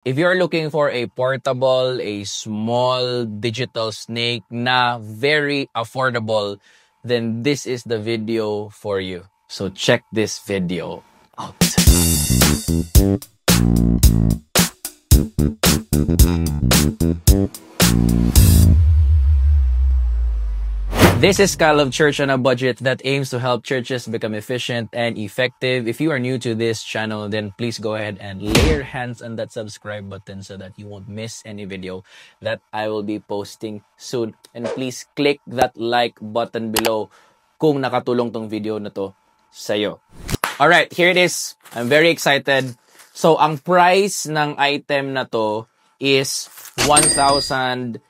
If you're looking for a portable, a small digital snake na very affordable, then this is the video for you. So check this video out. This is Caleb Church on a budget that aims to help churches become efficient and effective. If you are new to this channel, then please go ahead and lay your hands on that subscribe button so that you won't miss any video that I will be posting soon. And please click that like button below kung nakatulong tong video na to sa'yo. Alright, here it is. I'm very excited. So, ang price ng item na to is 1,067.80.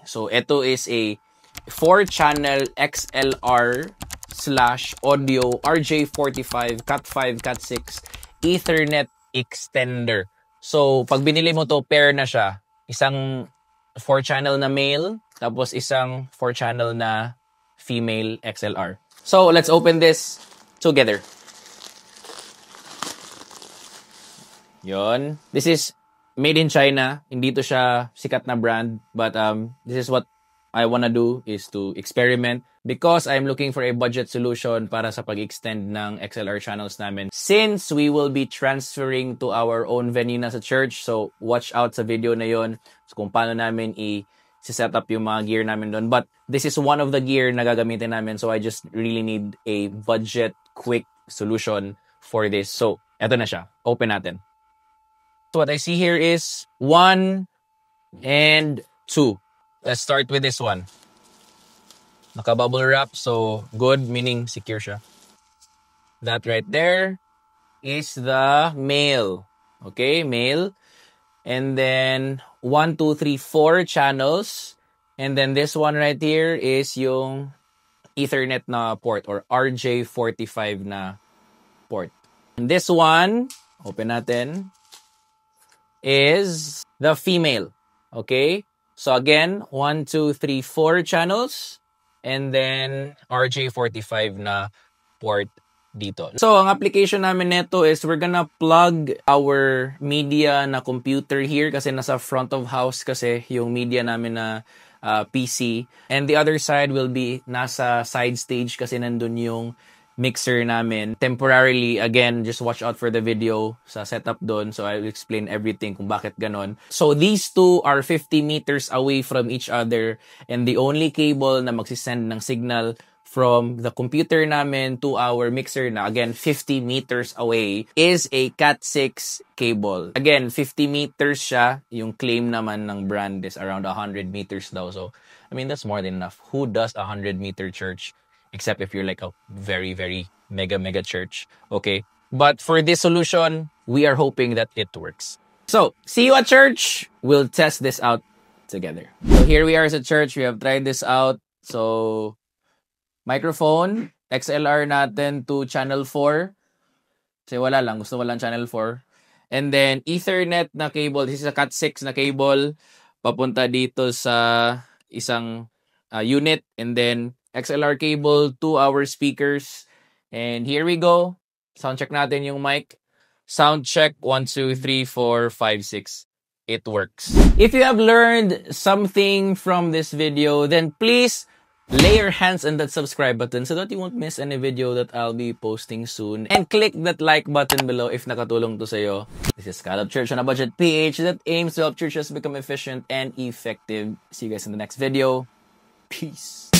So, ito is a 4-channel XLR / audio RJ45 Cat5 Cat6 Ethernet extender. So, pag binili mo to, pair na siya. Isang 4-channel na male, tapos isang 4-channel na female XLR. So, let's open this together. Yon. This is made in China. Hindi to siya sikat na brand. But this is what I wanna do is to experiment because I'm looking for a budget solution para sa pag-extend ng XLR channels namin. Since we will be transferring to our own venue na sa church, so watch out sa video na yon so kung paano namin i-set up yung mga gear namin doon. But this is one of the gear na gagamitin namin, so I just really need a budget quick solution for this. So, eto na siya. Open natin. So what I see here is 1 and 2. Let's start with this one. Naka-bubble wrap, so good, meaning secure siya. That right there is the male. Okay, male. And then 1, 2, 3, 4 channels. And then this one right here is yung Ethernet na port or RJ45 na port. And this one, open natin, is the female. Okay? So again, 1, 2, 3, 4 channels. And then RJ45 na port dito. So ang application namin nito is we're gonna plug our media na computer here kasi nasa front of house kasi yung media namin na PC. And the other side will be nasa side stage kasi nandun yung mixer namin. Temporarily, again, just watch out for the video sa setup doon. So, I'll explain everything kung bakit ganon. So, these two are 50 meters away from each other. And the only cable na magsisend ng signal from the computer namin to our mixer na, again, 50 meters away, is a Cat6 cable. Again, 50 meters siya. Yung claim naman ng brand is around 100 meters daw. So, I mean, that's more than enough. Who does a 100-meter church? Except if you're like a very, very mega church. Okay? But for this solution, we are hoping that it works. So, see you at church. We'll test this out together. So, here we are at church. We have tried this out. So, microphone, XLR natin to channel 4. Kasi wala lang. Gusto walang channel 4. And then, Ethernet na cable. This is a Cat6 na cable. Papunta dito sa isang unit. And then, XLR cable to our speakers. And here we go. Sound check natin yung mic. Sound check 1, 2, 3, 4, 5, 6. It works. If you have learned something from this video, then please lay your hands on that subscribe button so that you won't miss any video that I'll be posting soon. And click that like button below if nakatulong to sa'yo. This is Caleb Church on a Budget PH that aims to help churches become efficient and effective. See you guys in the next video. Peace.